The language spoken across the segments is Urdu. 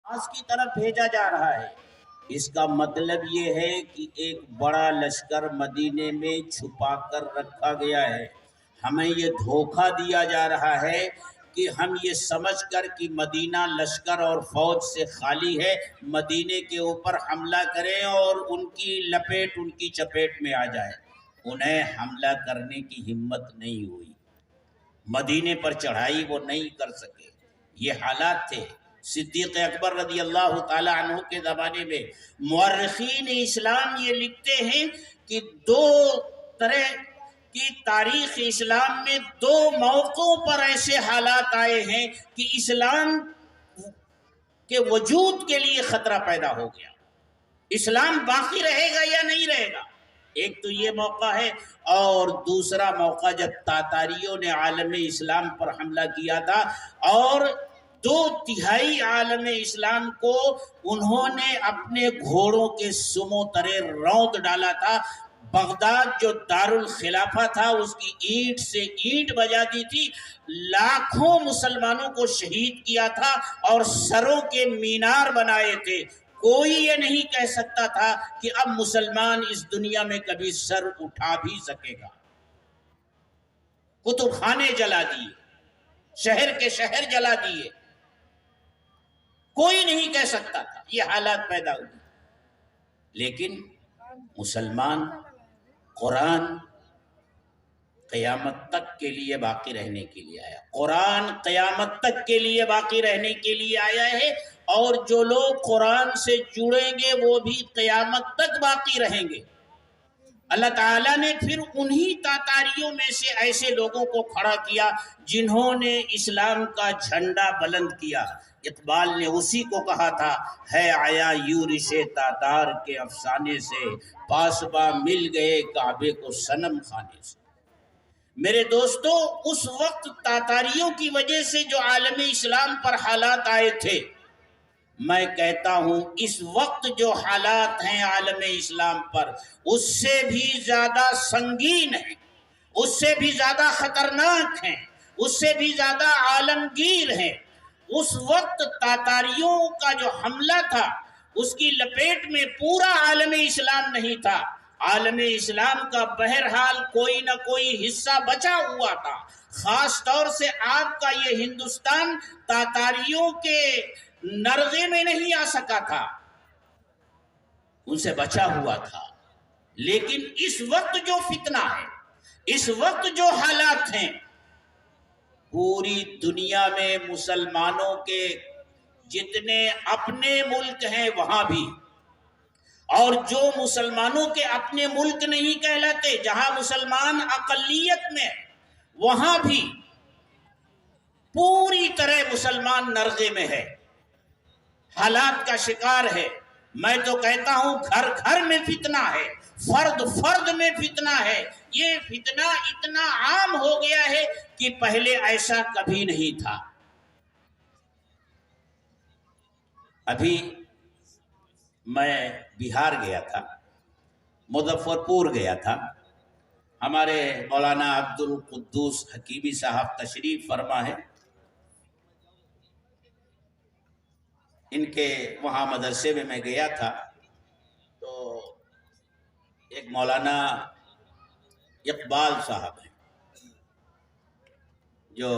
آس کی طرف بھیجا جا رہا ہے۔ اس کا مطلب یہ ہے کہ ایک بڑا لشکر مدینے میں چھپا کر رکھا گیا ہے۔ ہمیں یہ دھوکہ دیا جا رہا ہے کہ ہم یہ سمجھ کر کہ مدینہ لشکر اور فوج سے خالی ہے، مدینے کے اوپر حملہ کریں اور ان کی لپیٹ ان کی چپیٹ میں آ جائے۔ انہیں حملہ کرنے کی ہمت نہیں ہوئی، مدینے پر چڑھائی وہ نہیں کر سکے۔ یہ حالات تھے صدیق اکبر رضی اللہ تعالی عنہ کے زمانے میں۔ مورخین اسلام یہ لکھتے ہیں کہ دو طرح کی تاریخ اسلام میں دو موقعوں پر ایسے حالات آئے ہیں کہ اسلام کے وجود کے لیے خطرہ پیدا ہو گیا، اسلام باقی رہے گا یا نہیں رہے گا۔ ایک تو یہ موقع ہے، اور دوسرا موقع جب تاتاریوں نے عالم اسلام پر حملہ کیا تھا اور 2/3 عالم اسلام کو انہوں نے اپنے گھوڑوں کے سموں ترے روند ڈالا تھا۔ بغداد جو دارالخلافہ تھا اس کی اینٹ سے اینٹ بجا دی تھی، لاکھوں مسلمانوں کو شہید کیا تھا اور سروں کے مینار بنائے تھے۔ کوئی یہ نہیں کہہ سکتا تھا کہ اب مسلمان اس دنیا میں کبھی سر اٹھا بھی سکے گا۔ کتب خانے جلا دیے، شہر کے شہر جلا دیے، کوئی نہیں کہہ سکتا تھا۔ یہ حالات پیدا ہوئے، لیکن مسلمان قرآن قیامت تک کے لیے باقی رہنے کے لیے آیا، قرآن قیامت تک کے لیے باقی رہنے کے لیے آیا ہے، اور جو لوگ قرآن سے جڑیں گے وہ بھی قیامت تک باقی رہیں گے۔ اللہ تعالیٰ نے پھر انہی تاتاریوں میں سے ایسے لوگوں کو کھڑا کیا جنہوں نے اسلام کا جھنڈا بلند کیا۔ اقبال نے اسی کو کہا تھا، ہے آیا یورش تاتار کے افسانے سے، پاسباں مل گئے کعبے کو صنم خانے سے۔ میرے دوستو، اس وقت تاتاریوں کی وجہ سے جو عالم اسلام پر حالات آئے تھے، میں کہتا ہوں اس وقت جو حالات ہیں عالم اسلام پر اس سے بھی زیادہ سنگین ہیں، اس سے بھی زیادہ خطرناک ہیں، اس سے بھی زیادہ عالمگیر ہیں۔ اس وقت تاتاریوں کا جو حملہ تھا اس کی لپیٹ میں پورا عالم اسلام نہیں تھا، عالم اسلام کا بہرحال کوئی نہ کوئی حصہ بچا ہوا تھا۔ خاص طور سے آپ کا یہ ہندوستان تاتاریوں کے نرغے میں نہیں آ سکا تھا، ان سے بچا ہوا تھا۔ لیکن اس وقت جو فتنہ ہے، اس وقت جو حالات ہیں، پوری دنیا میں مسلمانوں کے جتنے اپنے ملک ہیں وہاں بھی، اور جو مسلمانوں کے اپنے ملک نہیں کہلاتے، جہاں مسلمان اقلیت میں وہاں بھی پوری طرح مسلمان نرغے میں ہے، حالات کا شکار ہے۔ میں تو کہتا ہوں گھر گھر میں فتنہ ہے، فرد فرد میں فتنہ ہے۔ یہ فتنہ اتنا عام ہو گیا ہے کہ پہلے ایسا کبھی نہیں تھا۔ ابھی میں بہار گیا تھا، مظفر پور گیا تھا، ہمارے مولانا عبدالقدوس حکیمی صاحب تشریف فرما ہے، ان کے وہاں مدرسے میں گیا تھا، تو ایک مولانا اقبال صاحب ہیں جو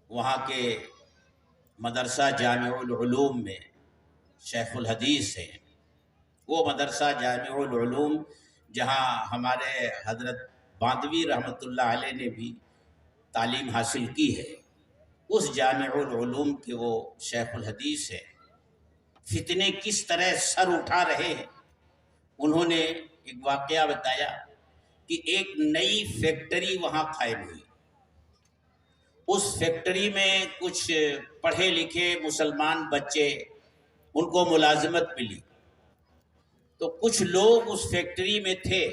وہاں کے مدرسہ جامع العلوم میں شیخ الحدیث ہیں۔ وہ مدرسہ جامع العلوم جہاں ہمارے حضرت باندوی رحمۃ اللہ علیہ نے بھی تعلیم حاصل کی ہے، اس جامع العلوم کے وہ شیخ الحدیث ہے۔ فتنے کس طرح سر اٹھا رہے ہیں، انہوں نے ایک واقعہ بتایا کہ ایک نئی فیکٹری وہاں قائم ہوئی، اس فیکٹری میں کچھ پڑھے لکھے مسلمان بچے، ان کو ملازمت ملی، تو کچھ لوگ اس فیکٹری میں تھے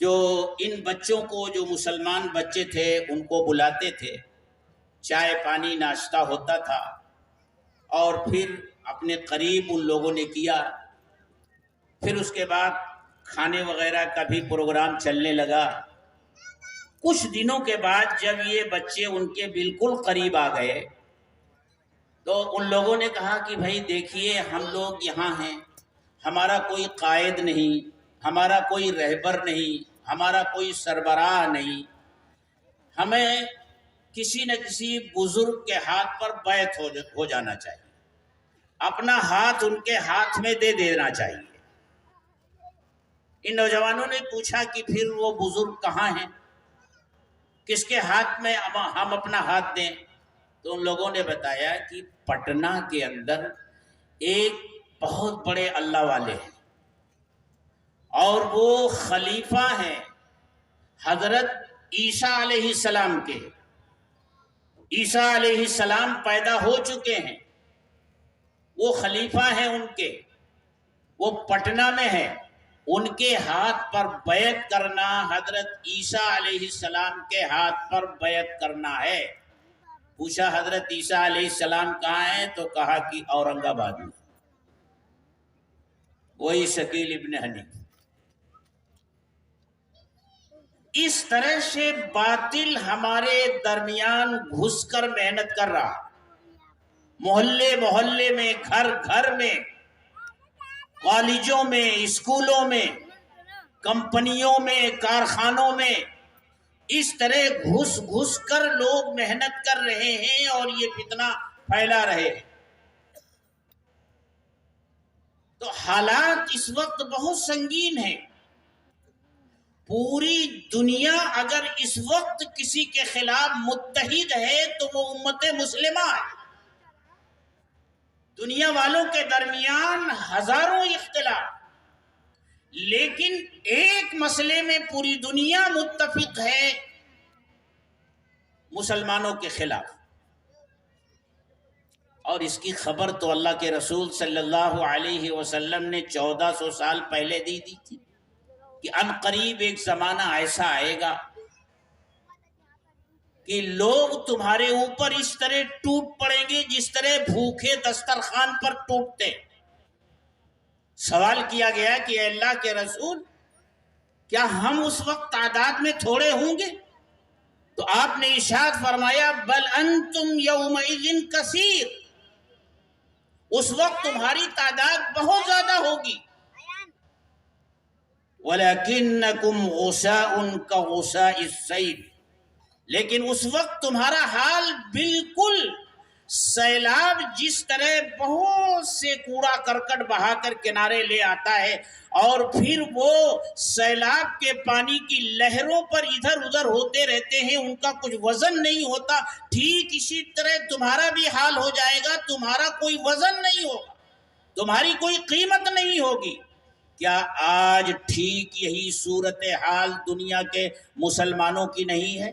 جو ان بچوں کو، جو مسلمان بچے تھے، ان کو بلاتے تھے، چائے پانی ناشتہ ہوتا تھا، اور پھر اپنے قریب ان لوگوں نے کیا، پھر اس کے بعد کھانے وغیرہ کا بھی پروگرام چلنے لگا۔ کچھ دنوں کے بعد جب یہ بچے ان کے بالکل قریب آ گئے تو ان لوگوں نے کہا کہ بھائی دیکھیے ہم لوگ یہاں ہیں، ہمارا کوئی قائد نہیں، ہمارا کوئی رہبر نہیں، ہمارا کوئی سربراہ نہیں، ہمیں کسی نہ کسی بزرگ کے ہاتھ پر بیعت ہو جانا چاہیے، اپنا ہاتھ ان کے ہاتھ میں دے دینا چاہیے۔ ان نوجوانوں نے پوچھا کہ پھر وہ بزرگ کہاں ہیں، کس کے ہاتھ میں ہم اپنا ہاتھ دیں؟ تو ان لوگوں نے بتایا کہ پٹنہ کے اندر ایک بہت بڑے اللہ والے ہیں اور وہ خلیفہ ہیں حضرت عیسیٰ علیہ السلام کے۔ عیسیٰ علیہ السلام پیدا ہو چکے ہیں، وہ خلیفہ ہیں ان کے، وہ پٹنہ میں ہیں، ان کے ہاتھ پر بیعت کرنا حضرت عیسیٰ علیہ السلام کے ہاتھ پر بیعت کرنا ہے۔ پوچھا حضرت عیسیٰ علیہ السلام کہاں ہیں؟ تو کہا کہ اورنگ آباد میں، وہی شکیل ابن حنیف۔ اس طرح سے باطل ہمارے درمیان گھس کر محنت کر رہا، محلے محلے میں، گھر گھر میں، کالجوں میں، اسکولوں میں، کمپنیوں میں، کارخانوں میں، اس طرح گھس گھس کر لوگ محنت کر رہے ہیں اور یہ فتنہ پھیلا رہے ہیں۔ تو حالات اس وقت بہت سنگین ہیں۔ پوری دنیا اگر اس وقت کسی کے خلاف متحد ہے تو وہ امت مسلمہ ہے۔ دنیا والوں کے درمیان ہزاروں اختلاف، لیکن ایک مسئلے میں پوری دنیا متفق ہے، مسلمانوں کے خلاف۔ اور اس کی خبر تو اللہ کے رسول صلی اللہ علیہ وسلم نے 1400 سال پہلے دی تھی کہ ان قریب ایک زمانہ ایسا آئے گا کہ لوگ تمہارے اوپر اس طرح ٹوٹ پڑیں گے جس طرح بھوکے دسترخوان پر ٹوٹتے۔ سوال کیا گیا کہ اے اللہ کے رسول، کیا ہم اس وقت تعداد میں تھوڑے ہوں گے؟ تو آپ نے ارشاد فرمایا بل انتم یومئذ کثیر، اس وقت تمہاری تعداد بہت زیادہ ہوگی۔ وَلَكِنَّكُمْ غُثَاءٌ كَغُثَاءِ السَّيْلِ، لیکن اس وقت تمہارا حال بالکل سیلاب جس طرح بہت سے کوڑا کرکٹ بہا کر کنارے لے آتا ہے اور پھر وہ سیلاب کے پانی کی لہروں پر ادھر ادھر ہوتے رہتے ہیں، ان کا کچھ وزن نہیں ہوتا، ٹھیک اسی طرح تمہارا بھی حال ہو جائے گا، تمہارا کوئی وزن نہیں ہوگا، تمہاری کوئی قیمت نہیں ہوگی۔ کیا آج ٹھیک یہی صورتحال دنیا کے مسلمانوں کی نہیں ہے؟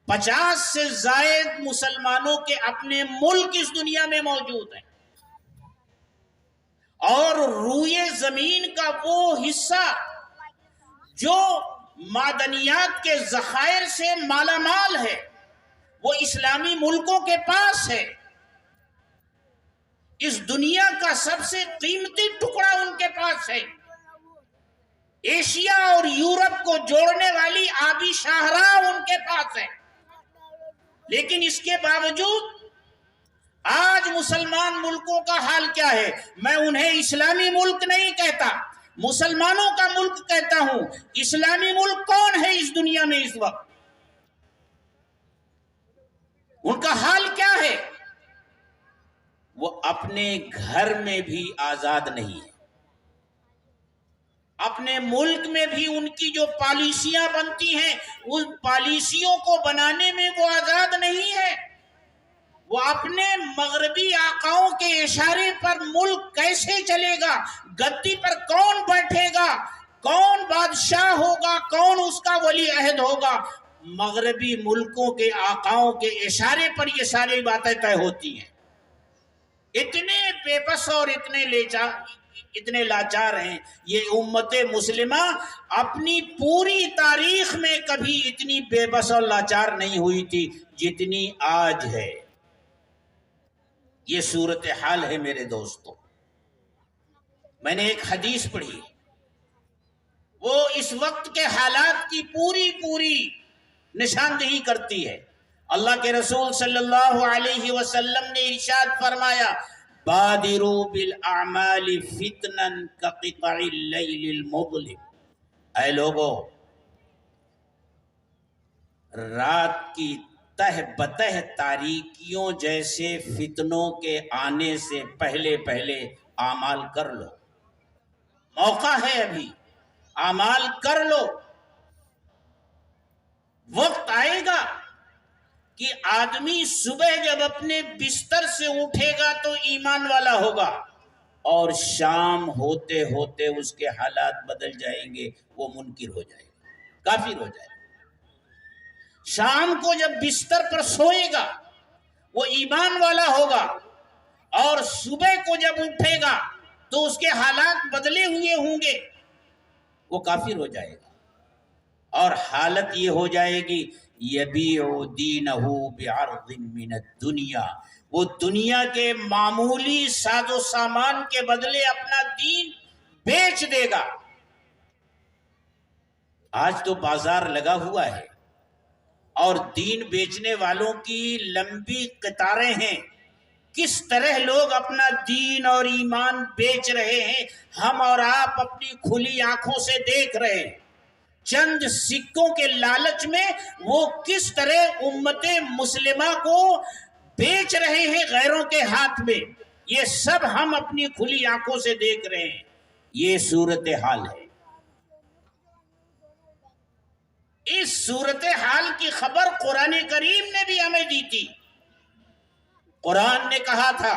50 سے زائد مسلمانوں کے اپنے ملک اس دنیا میں موجود ہیں، اور روئے زمین کا وہ حصہ جو معدنیات کے ذخائر سے مالا مال ہے وہ اسلامی ملکوں کے پاس ہے۔ اس دنیا کا سب سے قیمتی ٹکڑا ان کے پاس ہے۔ ایشیا اور یورپ کو جوڑنے والی آبی شاہراہ ان کے پاس ہے، لیکن اس کے باوجود آج مسلمان ملکوں کا حال کیا ہے؟ میں انہیں اسلامی ملک نہیں کہتا، مسلمانوں کا ملک کہتا ہوں۔ اسلامی ملک کون ہے اس دنیا میں اس وقت؟ ان کا حال کیا ہے؟ وہ اپنے گھر میں بھی آزاد نہیں ہے، اپنے ملک میں بھی ان کی جو پالیسیاں بنتی ہیں ان پالیسیوں کو بنانے میں وہ آزاد نہیں ہے۔ وہ اپنے مغربی آقاؤں کے اشارے پر ملک کیسے چلے گا، گدی پر کون بیٹھے گا، کون بادشاہ ہوگا، کون اس کا ولی عہد ہوگا، مغربی ملکوں کے آقاؤں کے اشارے پر یہ ساری باتیں طے ہوتی ہیں۔ اتنے بے بس اور اتنے لاچار ہیں یہ امت مسلمہ، اپنی پوری تاریخ میں کبھی اتنی بے بس اور لاچار نہیں ہوئی تھی جتنی آج ہے۔ یہ صورتحال ہے میرے دوستو۔ میں نے ایک حدیث پڑھی، وہ اس وقت کے حالات کی پوری نشاندہی کرتی ہے، اللہ کے رسول صلی اللہ علیہ وسلم نے ارشاد فرمایا بادروا بالاعمال فتنا کقطع اللیل المظلم، اے لوگو رات کی تہ بتہ تاریکیوں جیسے فتنوں کے آنے سے پہلے پہلے اعمال کر لو، موقع ہے ابھی، اعمال کر لو۔ وقت آئے گا کہ آدمی صبح جب اپنے بستر سے اٹھے گا تو ایمان والا ہوگا، اور شام ہوتے ہوتے اس کے حالات بدل جائیں گے، وہ منکر ہو جائے گا، کافر ہو جائے گا۔ شام کو جب بستر پر سوئے گا وہ ایمان والا ہوگا، اور صبح کو جب اٹھے گا تو اس کے حالات بدلے ہوئے ہوں گے، وہ کافر ہو جائے گا۔ اور حالت یہ ہو جائے گی یبیع دینہ بعرض من الدنیا، وہ دنیا کے معمولی ساز و سامان کے بدلے اپنا دین بیچ دے گا۔ آج تو بازار لگا ہوا ہے اور دین بیچنے والوں کی لمبی قطاریں ہیں، کس طرح لوگ اپنا دین اور ایمان بیچ رہے ہیں، ہم اور آپ اپنی کھلی آنکھوں سے دیکھ رہے ہیں۔ چند سکوں کے لالچ میں وہ کس طرح امت مسلمہ کو بیچ رہے ہیں غیروں کے ہاتھ میں، یہ سب ہم اپنی کھلی آنکھوں سے دیکھ رہے ہیں۔ یہ صورتحال ہے۔ اس صورتحال کی خبر قرآن کریم نے بھی ہمیں دی تھی۔ قرآن نے کہا تھا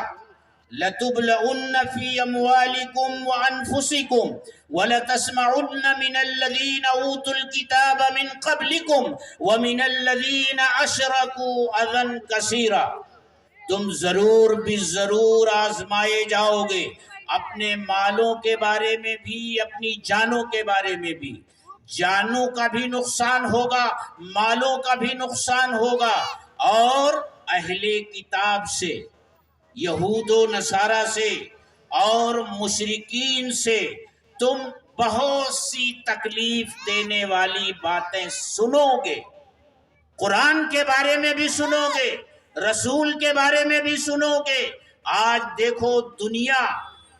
لَتُبْلَعُنَّ فِي أَمْوَالِكُمْ وَأَنفُسِكُمْ وَلَتَسْمَعُنَّ مِنَ الَّذِينَ أُوتُوا الْكِتَابَ مِنْ قَبْلِكُمْ وَمِنَ الَّذِينَ أَشْرَكُوا أَذًى كَثِيرًا، تم ضرور بھی ضرور آزمائے جاؤ گے، اپنے مالوں کے بارے میں بھی، اپنی جانوں کے بارے میں بھی۔ جانوں کا بھی نقصان ہوگا، مالوں کا بھی نقصان ہوگا، اور اہل کتاب سے، یہود و نصارہ سے اور مشرکین سے تم بہت سی تکلیف دینے والی باتیں سنو گے۔ قرآن کے بارے میں بھی سنو گے، رسول کے بارے میں بھی سنو گے۔ آج دیکھو دنیا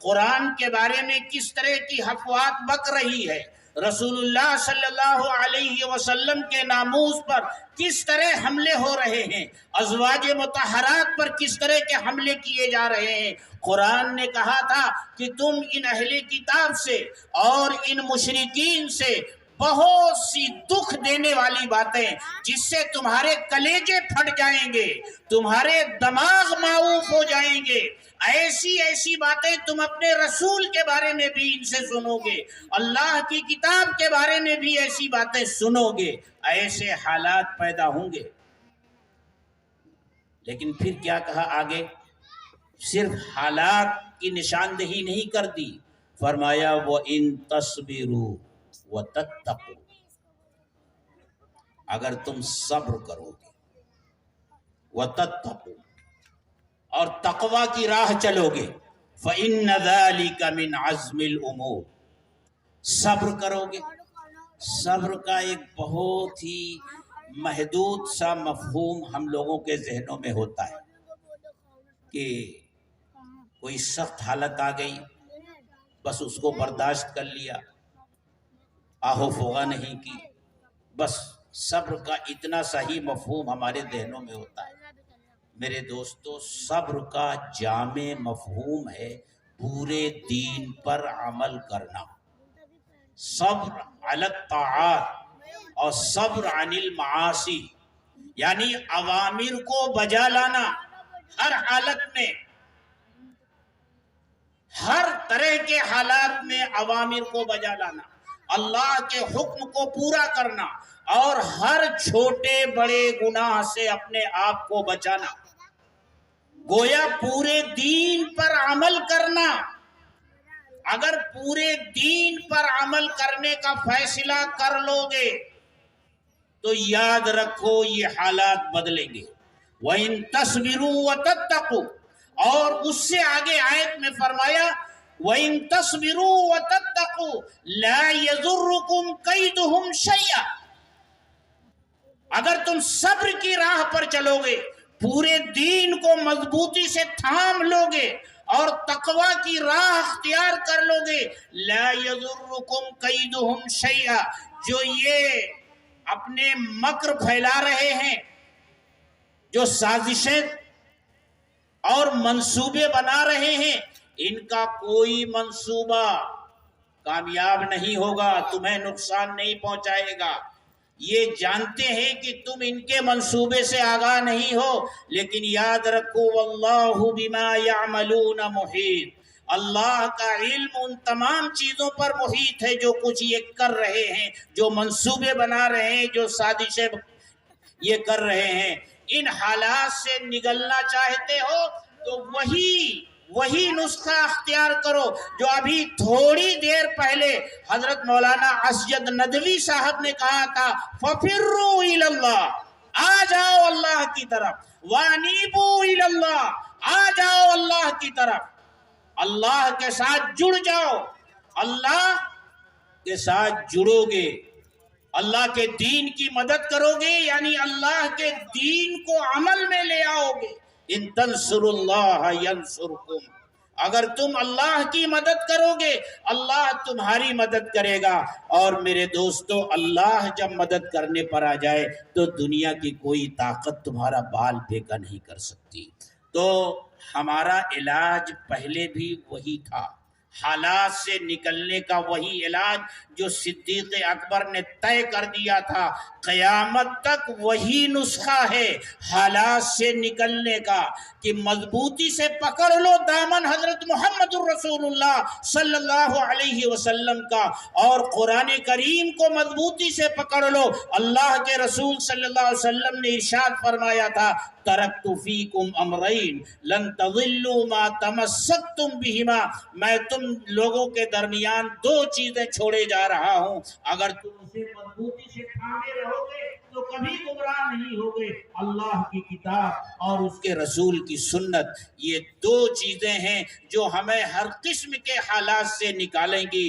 قرآن کے بارے میں کس طرح کی افواہ بک رہی ہے، رسول اللہ صلی اللہ علیہ وسلم کے ناموس پر کس طرح حملے ہو رہے ہیں، ازواج مطہرات پر کس طرح کے حملے کیے جا رہے ہیں۔ قرآن نے کہا تھا کہ تم ان اہل کتاب سے اور ان مشرکین سے بہت سی دکھ دینے والی باتیں، جس سے تمہارے کلیجے پھٹ جائیں گے، تمہارے دماغ معوف ہو جائیں گے، ایسی ایسی باتیں تم اپنے رسول کے بارے میں بھی ان سے سنو گے، اللہ کی کتاب کے بارے میں بھی ایسی باتیں سنو گے، ایسے حالات پیدا ہوں گے۔ لیکن پھر کیا کہا آگے؟ صرف حالات کی نشاندہی نہیں کر دی، فرمایا وَإِن تَصْبِرُوا وَتَتَّقُوا، اگر تم صبر کرو گے، وَتَتَّقُوا، اور تقوی کی راہ چلو گے، فَإِنَّ ذَلِكَ مِنْ عَزْمِ الْأُمُورِ، صبر کرو گے۔ صبر کا ایک بہت ہی محدود سا مفہوم ہم لوگوں کے ذہنوں میں ہوتا ہے کہ کوئی سخت حالت آ گئی، بس اس کو برداشت کر لیا، آہو فغا نہیں کی، بس صبر کا اتنا سا ہی مفہوم ہمارے ذہنوں میں ہوتا ہے۔ میرے دوستو، صبر کا جامع مفہوم ہے پورے دین پر عمل کرنا، صبر علی الطاعات اور صبر عن المعاصی، یعنی اوامر کو بجا لانا، ہر حالت میں، ہر طرح کے حالات میں اوامر کو بجا لانا، اللہ کے حکم کو پورا کرنا، اور ہر چھوٹے بڑے گناہ سے اپنے آپ کو بچانا، گویا پورے دین پر عمل کرنا۔ اگر پورے دین پر عمل کرنے کا فیصلہ کر لو گے تو یاد رکھو یہ حالات بدلیں گے۔ وَإِن تَصْبِرُوا وَتَتَّقُوا، اور اس سے آگے آیت میں فرمایا وَإِن تَصْبِرُوا وَتَتَّقُوا لَا يَضُرُّكُمْ كَيْدُهُمْ شَيْئًا، اگر تم صبر کی راہ پر چلو گے، پورے دین کو مضبوطی سے تھام لو گے اور تقوی کی راہ اختیار کر لو گے، لا یضرکم کیدہم شیئا، جو یہ اپنے مکر پھیلا رہے ہیں، جو سازشیں اور منصوبے بنا رہے ہیں، ان کا کوئی منصوبہ کامیاب نہیں ہوگا، تمہیں نقصان نہیں پہنچائے گا۔ یہ جانتے ہیں کہ تم ان کے منصوبے سے آگاہ نہیں ہو، لیکن یاد رکھو واللہ بما یعملون محیط، اللہ کا علم ان تمام چیزوں پر محیط ہے جو کچھ یہ کر رہے ہیں، جو منصوبے بنا رہے ہیں، جو سازشیں یہ کر رہے ہیں۔ ان حالات سے نگلنا چاہتے ہو تو وہی نسخہ اختیار کرو جو ابھی تھوڑی دیر پہلے حضرت مولانا اسجد ندوی صاحب نے کہا تھا، فَفِرُّوا إِلَى اللَّهِ، آ جاؤ اللہ کی طرف، وَأَنِيبُوا إِلَى اللَّهِ، آ جاؤ اللہ کی طرف، اللہ کے ساتھ جڑ جاؤ، اللہ کے ساتھ جڑو گے، اللہ کے دین کی مدد کرو گے، یعنی اللہ کے دین کو عمل میں لے آؤ گے۔ ان تنصروا اللہ ینصرکم، اگر تم اللہ کی مدد کرو گے اللہ تمہاری مدد کرے گا۔ اور میرے دوستو، اللہ جب مدد کرنے پر آ جائے تو دنیا کی کوئی طاقت تمہارا بال بھیکا نہیں کر سکتی۔ تو ہمارا علاج پہلے بھی وہی تھا، حالات سے نکلنے کا وہی علاج جو صدیق اکبر نے طے کر دیا تھا، قیامت تک وہی نسخہ ہے حالات سے نکلنے کا، کہ مضبوطی سے پکڑ لو دامن حضرت محمد الرسول اللہ صلی اللہ علیہ وسلم کا، اور قرآن کریم کو مضبوطی سے پکڑ لو۔ اللہ کے رسول صلی اللہ علیہ وسلم نے ارشاد فرمایا تھا، ترکت فیکم امرین لن تضلوا ما تمسکتم بہما، میں تم لوگوں کے درمیان دو چیزیں چھوڑے جا رہا ہوں، اگر تم اسے مضبوطی سے تھامے رہو گے تو کبھی گمراہ نہیں ہوگے، اللہ کی کتاب اور اس کے رسول کی سنت۔ یہ دو چیزیں ہیں جو ہمیں ہر قسم کے حالات سے نکالیں گی۔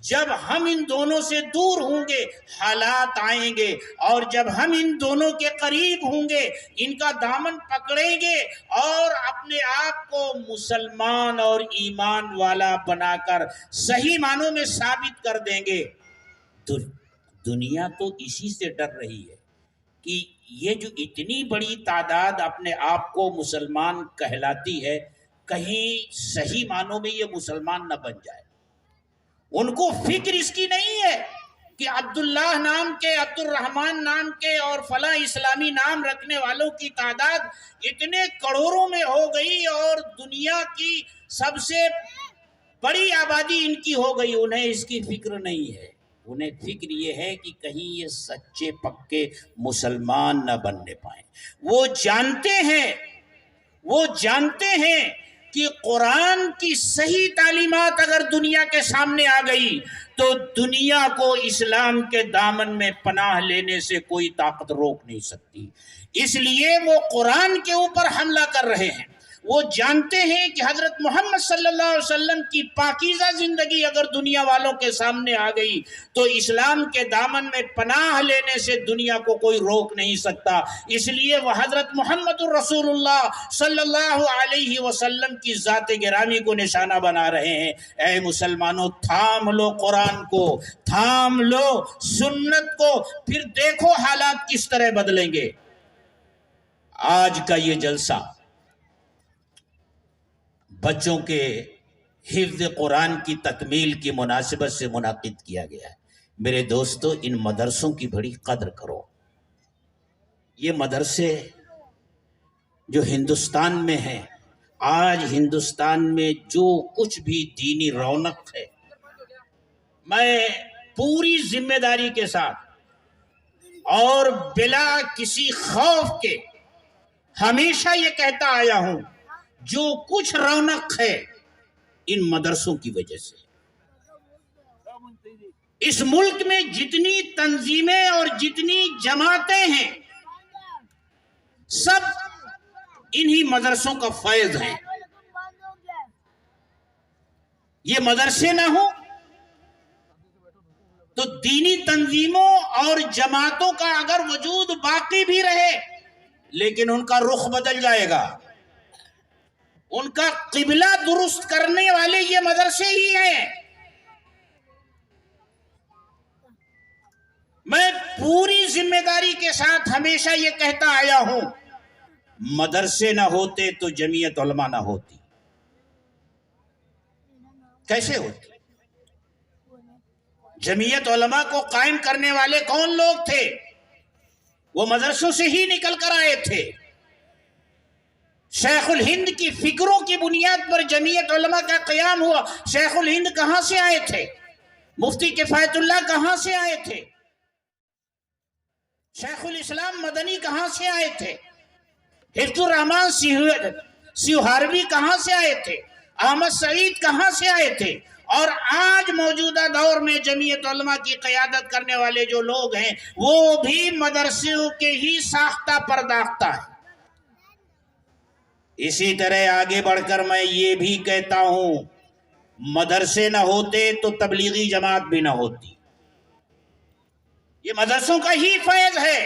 جب ہم ان دونوں سے دور ہوں گے حالات آئیں گے، اور جب ہم ان دونوں کے قریب ہوں گے، ان کا دامن پکڑیں گے اور اپنے آپ کو مسلمان اور ایمان والا بنا کر صحیح معنوں میں ثابت کر دیں گے۔ دنیا تو اسی سے ڈر رہی ہے کہ یہ جو اتنی بڑی تعداد اپنے آپ کو مسلمان کہلاتی ہے، کہیں صحیح معنوں میں یہ مسلمان نہ بن جائے۔ ان کو فکر اس کی نہیں ہے کہ عبداللہ نام کے، عبد الرحمن نام کے اور فلاں اسلامی نام رکھنے والوں کی تعداد اتنے کروڑوں میں ہو گئی اور دنیا کی سب سے بڑی آبادی ان کی ہو گئی۔ انہیں اس کی فکر نہیں ہے، انہیں فکر یہ ہے کہ کہیں یہ سچے پکے مسلمان نہ بننے پائیں۔ وہ جانتے ہیں کہ قرآن کی صحیح تعلیمات اگر دنیا کے سامنے آ گئی تو دنیا کو اسلام کے دامن میں پناہ لینے سے کوئی طاقت روک نہیں سکتی۔ اس لیے وہ قرآن کے اوپر حملہ کر رہے ہیں۔ وہ جانتے ہیں کہ حضرت محمد صلی اللہ علیہ وسلم کی پاکیزہ زندگی اگر دنیا والوں کے سامنے آ گئی تو اسلام کے دامن میں پناہ لینے سے دنیا کو کوئی روک نہیں سکتا۔ اس لیے وہ حضرت محمد الرسول اللہ صلی اللہ علیہ وسلم کی ذات گرامی کو نشانہ بنا رہے ہیں۔ اے مسلمانوں، تھام لو قرآن کو، تھام لو سنت کو، پھر دیکھو حالات کس طرح بدلیں گے۔ آج کا یہ جلسہ بچوں کے حفظ قرآن کی تکمیل کی مناسبت سے منعقد کیا گیا ہے۔ میرے دوستو، ان مدرسوں کی بڑی قدر کرو۔ یہ مدرسے جو ہندوستان میں ہیں، آج ہندوستان میں جو کچھ بھی دینی رونق ہے، میں پوری ذمہ داری کے ساتھ اور بلا کسی خوف کے ہمیشہ یہ کہتا آیا ہوں، جو کچھ رونق ہے ان مدرسوں کی وجہ سے۔ اس ملک میں جتنی تنظیمیں اور جتنی جماعتیں ہیں، سب انہی مدرسوں کا فیض ہیں۔ یہ مدرسے نہ ہوں تو دینی تنظیموں اور جماعتوں کا اگر وجود باقی بھی رہے لیکن ان کا رخ بدل جائے گا. ان کا قبلہ درست کرنے والے یہ مدرسے ہی ہیں. میں پوری ذمہ داری کے ساتھ ہمیشہ یہ کہتا آیا ہوں، مدرسے نہ ہوتے تو جمعیت علماء نہ ہوتی. کیسے ہوتی؟ جمعیت علماء کو قائم کرنے والے کون لوگ تھے؟ وہ مدرسوں سے ہی نکل کر آئے تھے. شیخ الہند کی فکروں کی بنیاد پر جمعیت علماء کا قیام ہوا. شیخ الہند کہاں سے آئے تھے؟ مفتی کفایت اللہ کہاں سے آئے تھے؟ شیخ الاسلام مدنی کہاں سے آئے تھے؟ حفظ الرحمان سیوہاروی کہاں سے آئے تھے؟ احمد سعید کہاں سے آئے تھے؟ اور آج موجودہ دور میں جمعیت علماء کی قیادت کرنے والے جو لوگ ہیں وہ بھی مدرسوں کے ہی ساختہ پرداختہ ہیں. اسی طرح آگے بڑھ کر میں یہ بھی کہتا ہوں، مدرسے نہ ہوتے تو تبلیغی جماعت بھی نہ ہوتی. یہ مدرسوں کا ہی فیض ہے.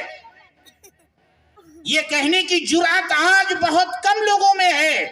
یہ کہنے کی جرأت آج بہت کم لوگوں میں ہے،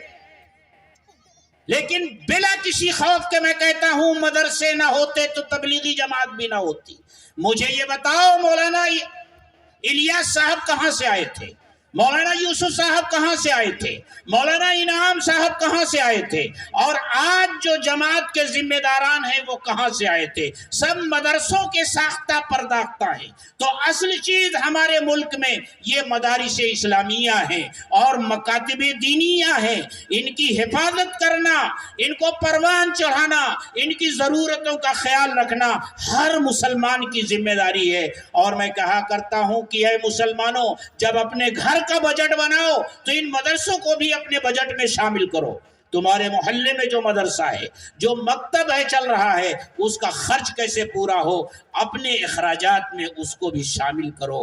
لیکن بلا کسی خوف کے میں کہتا ہوں مدرسے نہ ہوتے تو تبلیغی جماعت بھی نہ ہوتی. مجھے یہ بتاؤ مولانا الیاس صاحب کہاں سے آئے تھے؟ مولانا یوسف صاحب کہاں سے آئے تھے؟ مولانا انعام صاحب کہاں سے آئے تھے؟ اور آج جو جماعت کے ذمہ داران ہیں وہ کہاں سے آئے تھے؟ سب مدرسوں کے ساختہ پرداختہ ہیں. تو اصل چیز ہمارے ملک میں یہ مدارس اسلامیہ ہیں اور مکاتب دینیہ ہیں. ان کی حفاظت کرنا، ان کو پروان چڑھانا، ان کی ضرورتوں کا خیال رکھنا ہر مسلمان کی ذمہ داری ہے. اور میں کہا کرتا ہوں کہ اے مسلمانوں، جب اپنے گھر کا بجٹ بناؤ تو ان مدرسوں کو بھی اپنے بجٹ میں شامل کرو. تمہارے محلے میں جو مدرسہ ہے، جو مکتب ہے چل رہا ہے، اس کا خرچ کیسے پورا ہو، اپنے اخراجات میں اس کو بھی شامل کرو.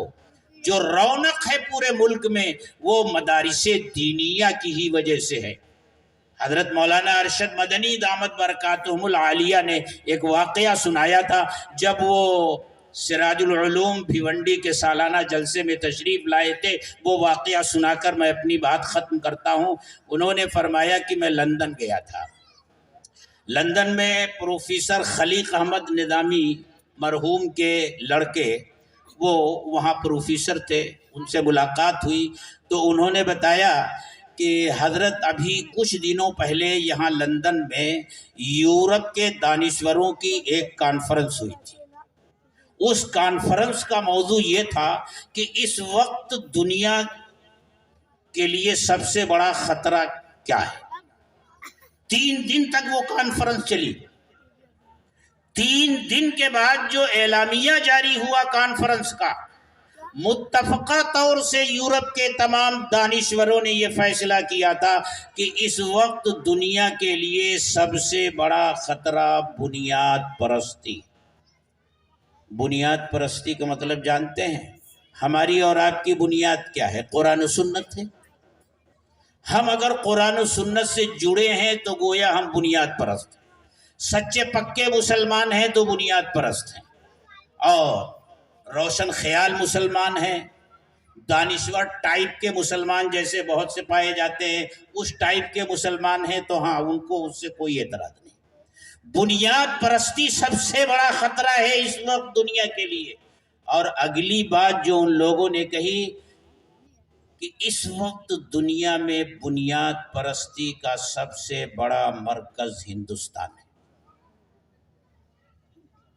جو رونق ہے پورے ملک میں وہ مدارس دینیہ کی ہی وجہ سے ہے. حضرت مولانا ارشد مدنی دامت برکاتہم العالیہ نے ایک واقعہ سنایا تھا. جب وہ سراج العلوم بھیونڈی کے سالانہ جلسے میں تشریف لائے تھے، وہ واقعہ سنا کر میں اپنی بات ختم کرتا ہوں. انہوں نے فرمایا کہ میں لندن گیا تھا. لندن میں پروفیسر خلیق احمد نظامی مرحوم کے لڑکے وہ وہاں پروفیسر تھے، ان سے ملاقات ہوئی تو انہوں نے بتایا کہ حضرت ابھی کچھ دنوں پہلے یہاں لندن میں یورپ کے دانشوروں کی ایک کانفرنس ہوئی تھی. اس کانفرنس کا موضوع یہ تھا کہ اس وقت دنیا کے لیے سب سے بڑا خطرہ کیا ہے. 3 دن تک وہ کانفرنس چلی. 3 دن کے بعد جو اعلامیہ جاری ہوا کانفرنس کا، متفقہ طور سے یورپ کے تمام دانشوروں نے یہ فیصلہ کیا تھا کہ اس وقت دنیا کے لیے سب سے بڑا خطرہ بنیاد پرستی. بنیاد پرستی کا مطلب جانتے ہیں؟ ہماری اور آپ کی بنیاد کیا ہے؟ قرآن و سنت ہے. ہم اگر قرآن و سنت سے جڑے ہیں تو گویا ہم بنیاد پرست ہیں. سچے پکے مسلمان ہیں تو بنیاد پرست ہیں، اور روشن خیال مسلمان ہیں. دانشور ٹائپ کے مسلمان جیسے بہت سے پائے جاتے ہیں، اس ٹائپ کے مسلمان ہیں تو ہاں، ان کو اس سے کوئی اعتراض نہیں. بنیاد پرستی سب سے بڑا خطرہ ہے اس وقت دنیا کے لیے. اور اگلی بات جو ان لوگوں نے کہی کہ اس وقت دنیا میں بنیاد پرستی کا سب سے بڑا مرکز ہندوستان ہے.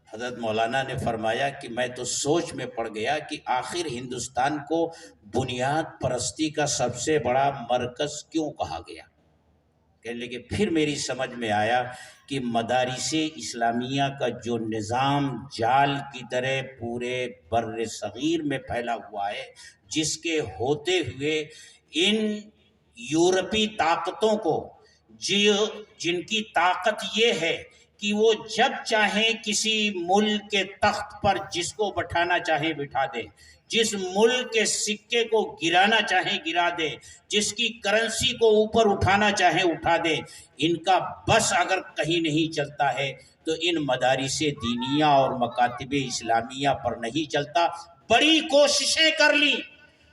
حضرت مولانا نے فرمایا کہ میں تو سوچ میں پڑ گیا کہ آخر ہندوستان کو بنیاد پرستی کا سب سے بڑا مرکز کیوں کہا گیا. لیکن پھر میری سمجھ میں آیا کہ مدارس اسلامیہ کا جو نظام جال کی طرح پورے بر صغیر میں پھیلا ہوا ہے، جس کے ہوتے ہوئے ان یورپی طاقتوں کو، جن کی طاقت یہ ہے کہ وہ جب چاہیں کسی ملک کے تخت پر جس کو بٹھانا چاہیں بٹھا دیں، جس ملک کے سکے کو گرانا چاہیں گرا دے، جس کی کرنسی کو اوپر اٹھانا چاہیں اٹھا دے۔ ان کا بس اگر کہیں نہیں چلتا ہے تو ان مدارس دینیہ اور مکاتب اسلامیہ پر نہیں چلتا۔ بڑی کوششیں کر لی،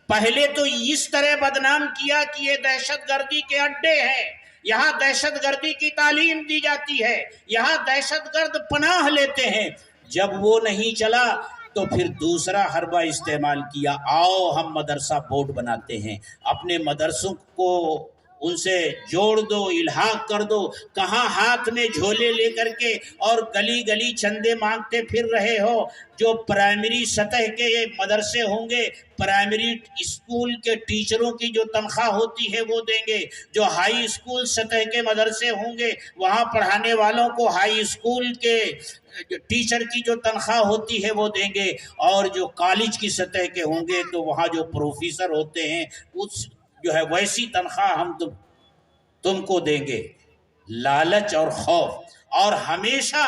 پہلے تو اس طرح بدنام کیا کہ یہ دہشت گردی کے اڈے ہیں، یہاں دہشت گردی کی تعلیم دی جاتی ہے، یہاں دہشت گرد پناہ لیتے ہیں۔ جب وہ نہیں چلا تو پھر دوسرا حربہ استعمال کیا، آؤ ہم مدرسہ بورڈ بناتے ہیں، اپنے مدرسوں کو ان سے جوڑ دو، الحاق کر دو۔ کہاں ہاتھ میں جھولے لے کر کے اور گلی گلی چندے مانگتے پھر رہے ہو؟ جو پرائمری سطح کے مدرسے ہوں گے، پرائمری اسکول کے ٹیچروں کی جو تنخواہ ہوتی ہے وہ دیں گے، جو ہائی اسکول سطح کے مدرسے ہوں گے وہاں پڑھانے والوں کو ہائی اسکول کے ٹیچر کی جو تنخواہ ہوتی ہے وہ دیں گے، اور جو کالج کی سطح کے ہوں گے تو وہاں جو پروفیسر ہوتے ہیں اس جو ہے ویسی تنخواہ ہم تم کو دیں گے۔ لالچ اور خوف، اور ہمیشہ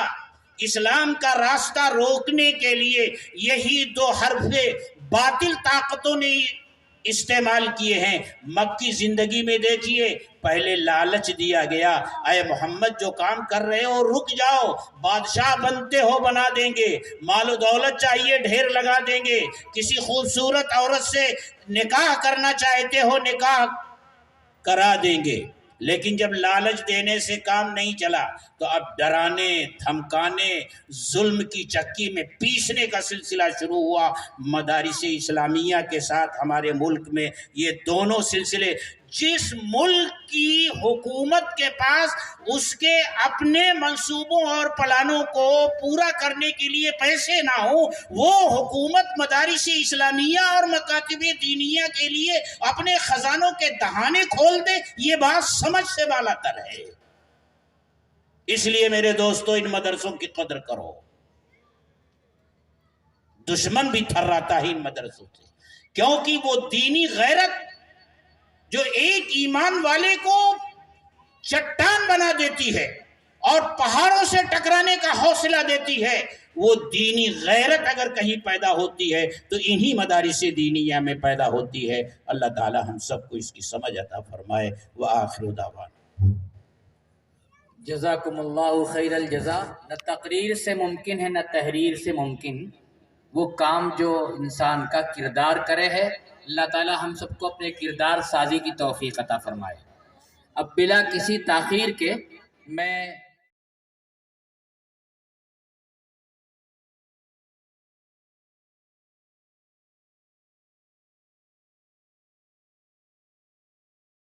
اسلام کا راستہ روکنے کے لیے یہی دو حرف باطل طاقتوں نے استعمال کیے ہیں۔ مکی زندگی میں دیکھیے، پہلے لالچ دیا گیا، اے محمد جو کام کر رہے ہو رک جاؤ، بادشاہ بنتے ہو بنا دیں گے، مال و دولت چاہیے ڈھیر لگا دیں گے، کسی خوبصورت عورت سے نکاح کرنا چاہتے ہو نکاح کرا دیں گے۔ لیکن جب لالچ دینے سے کام نہیں چلا تو اب ڈرانے دھمکانے، ظلم کی چکی میں پیسنے کا سلسلہ شروع ہوا۔ مدارس اسلامیہ کے ساتھ ہمارے ملک میں یہ دونوں سلسلے، جس ملک کی حکومت کے پاس اس کے اپنے منصوبوں اور پلانوں کو پورا کرنے کے لیے پیسے نہ ہوں، وہ حکومت مدارس اسلامیہ اور مکاتب دینیہ کے لیے اپنے خزانوں کے دہانے کھول دے، یہ بات سمجھ سے بالا تر ہے۔ اس لیے میرے دوستو ان مدرسوں کی قدر کرو، دشمن بھی تھراتا ہے ان مدرسوں سے، کیونکہ وہ دینی غیرت جو ایک ایمان والے کو چٹان بنا دیتی ہے اور پہاڑوں سے ٹکرانے کا حوصلہ دیتی ہے، وہ دینی غیرت اگر کہیں پیدا ہوتی ہے تو انہی مدارس دینیہ میں پیدا ہوتی ہے۔ اللہ تعالی ہم سب کو اس کی سمجھ عطا فرمائے۔ وآخر دعوانا جزاکم اللہ خیر الجزا۔ نہ تقریر سے ممکن ہے نہ تحریر سے ممکن، وہ کام جو انسان کا کردار کرے ہے۔ اللہ تعالی ہم سب کو اپنے کردار سازی کی توفیق عطا فرمائے۔ اب بلا کسی تاخیر کے میں